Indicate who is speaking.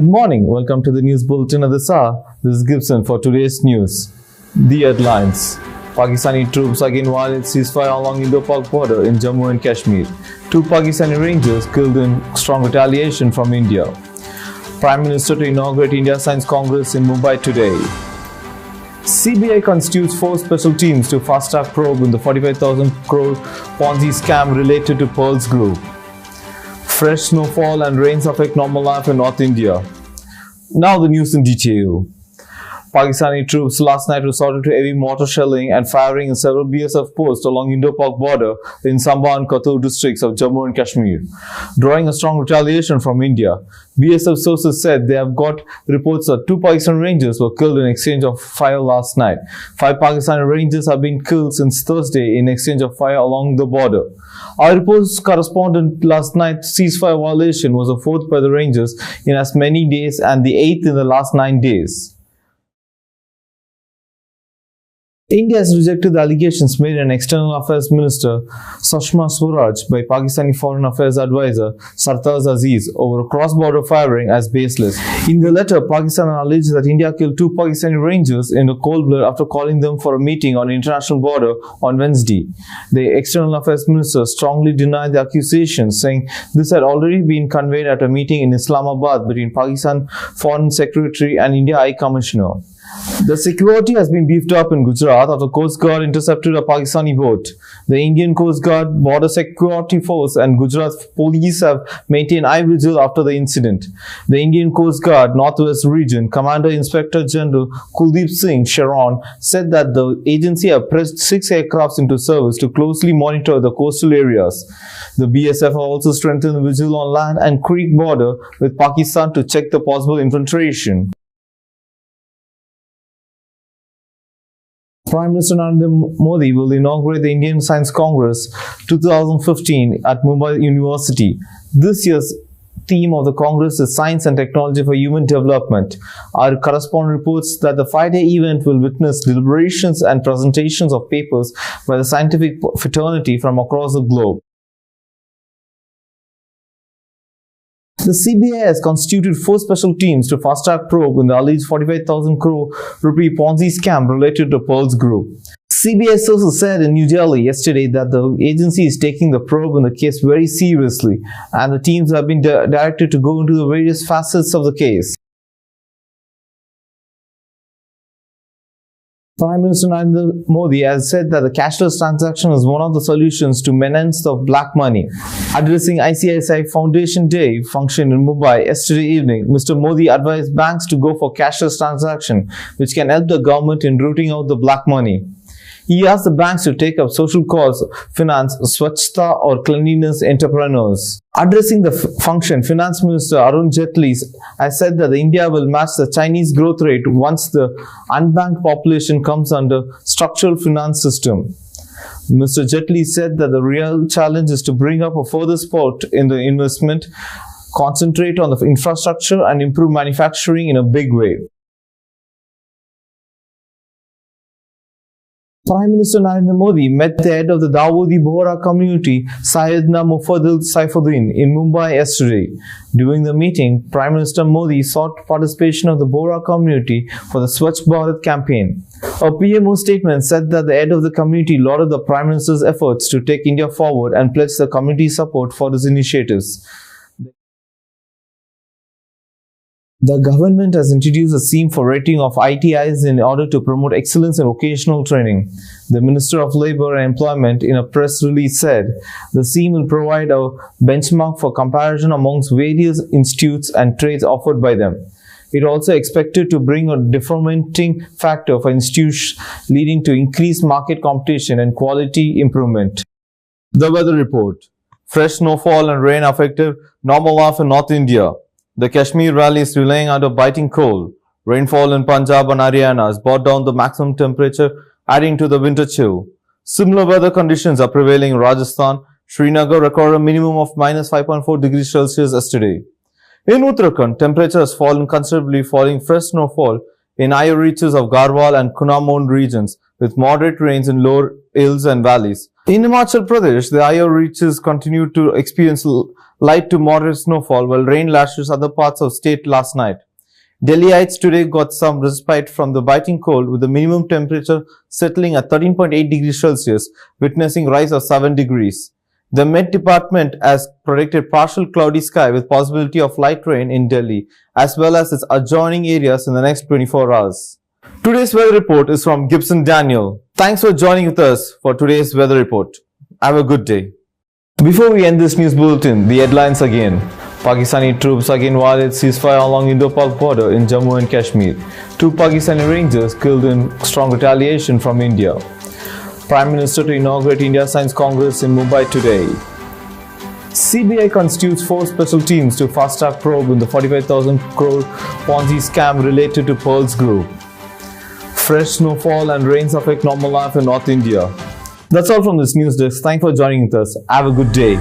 Speaker 1: Good morning. Welcome to the news bulletin of this hour. This is Gibson for today's news. The headlines. Pakistani troops again violate ceasefire along Indo-Pak border in Jammu and Kashmir. 2 Pakistani Rangers killed in strong retaliation from India. Prime Minister to inaugurate India Science Congress in Mumbai today. CBI constitutes 4 special teams to fast-track probe in the 45,000 crore Ponzi scam related to Pearls Group. Fresh snowfall and rains affect normal life in North India. Now the news in detail. Pakistani troops last night resorted to heavy mortar shelling and firing in several BSF posts along Indo-Pak border in Samba and Kathur districts of Jammu and Kashmir, drawing a strong retaliation from India. BSF sources said they have got reports that 2 Pakistani Rangers were killed in exchange of fire last night. 5 Pakistani Rangers have been killed since Thursday in exchange of fire along the border. Our reports correspondent last night's ceasefire violation was the 4th by the Rangers in as many days and the 8th in the last 9 days. India has rejected the allegations made in External Affairs Minister Sushma Swaraj by Pakistani Foreign Affairs Advisor Sartaaj Aziz over cross-border firing as baseless. In the letter, Pakistan alleged that India killed 2 Pakistani Rangers in a cold blood after calling them for a meeting on the international border on Wednesday. The External Affairs Minister strongly denied the accusations, saying this had already been conveyed at a meeting in Islamabad between Pakistan Foreign Secretary and India High Commissioner. The security has been beefed up in Gujarat after Coast Guard intercepted a Pakistani boat. The Indian Coast Guard, Border Security Force and Gujarat Police have maintained eye vigil after the incident. The Indian Coast Guard Northwest Region Commander Inspector General Kuldeep Singh Sharon said that the agency have pressed 6 aircrafts into service to closely monitor the coastal areas. The BSF have also strengthened the vigil on land and creek border with Pakistan to check the possible infiltration. Prime Minister Narendra Modi will inaugurate the Indian Science Congress 2015 at Mumbai University. This year's theme of the Congress is Science and Technology for Human Development. Our correspondent reports that the 5-day event will witness deliberations and presentations of papers by the scientific fraternity from across the globe. The CBI has constituted 4 special teams to fast-track probe in the alleged 45,000 crore rupee Ponzi scam related to Pearls Group. CBI sources said in New Delhi yesterday that the agency is taking the probe in the case very seriously and the teams have been directed to go into the various facets of the case. Prime Minister Narendra Modi has said that the cashless transaction is one of the solutions to menace of black money. Addressing ICICI Foundation Day function in Mumbai yesterday evening, Mr. Modi advised banks to go for cashless transaction, which can help the government in rooting out the black money. He asked the banks to take up social cause, finance, swachhta or cleanliness entrepreneurs. Addressing the function, Finance Minister Arun Jaitley has said that India will match the Chinese growth rate once the unbanked population comes under structural finance system. Mr. Jaitley said that the real challenge is to bring up a further spurt in the investment, concentrate on the infrastructure and improve manufacturing in a big way. Prime Minister Narendra Modi met the head of the Dawoodi Bohra community, Sayyidina Mufaddal Saifuddin, in Mumbai yesterday. During the meeting, Prime Minister Modi sought participation of the Bohra community for the Swachh Bharat campaign. A PMO statement said that the head of the community lauded the Prime Minister's efforts to take India forward and pledged the community support for his initiatives. The government has introduced a scheme for rating of ITIs in order to promote excellence in vocational training. The Minister of Labour and Employment in a press release said the scheme will provide a benchmark for comparison amongst various institutes and trades offered by them. It also expected to bring a differentiating factor for institutions leading to increased market competition and quality improvement. The weather report. Fresh snowfall and rain affected normal life in North India. The Kashmir Valley is relying under biting cold. Rainfall in Punjab and Haryana has brought down the maximum temperature, adding to the winter chill. Similar weather conditions are prevailing in Rajasthan. Srinagar recorded a minimum of minus 5.4 degrees Celsius yesterday. In Uttarakhand, temperature has fallen considerably, falling fresh snowfall in higher reaches of Garhwal and Kumaon regions, with moderate rains in lower hills and valleys. In Himachal Pradesh, the higher reaches continue to experience light to moderate snowfall while rain lashes other parts of state last night. Delhiites today got some respite from the biting cold with the minimum temperature settling at 13.8 degrees Celsius, witnessing rise of 7 degrees. The Met Department has predicted partial cloudy sky with possibility of light rain in Delhi as well as its adjoining areas in the next 24 hours. Today's weather report is from Gibson Daniel. Thanks for joining with us for today's weather report. Have a good day. Before we end this news bulletin, the headlines again. Pakistani troops again violate ceasefire along Indo-Pak border in Jammu and Kashmir. 2 Pakistani rangers killed in strong retaliation from India. Prime Minister to inaugurate India Science Congress in Mumbai today. CBI constitutes 4 special teams to fast-track probe in the 45,000 crore Ponzi scam related to Pearls Group. Fresh snowfall and rains affect normal life in North India. That's all from this news desk. Thanks for joining with us. Have a good day.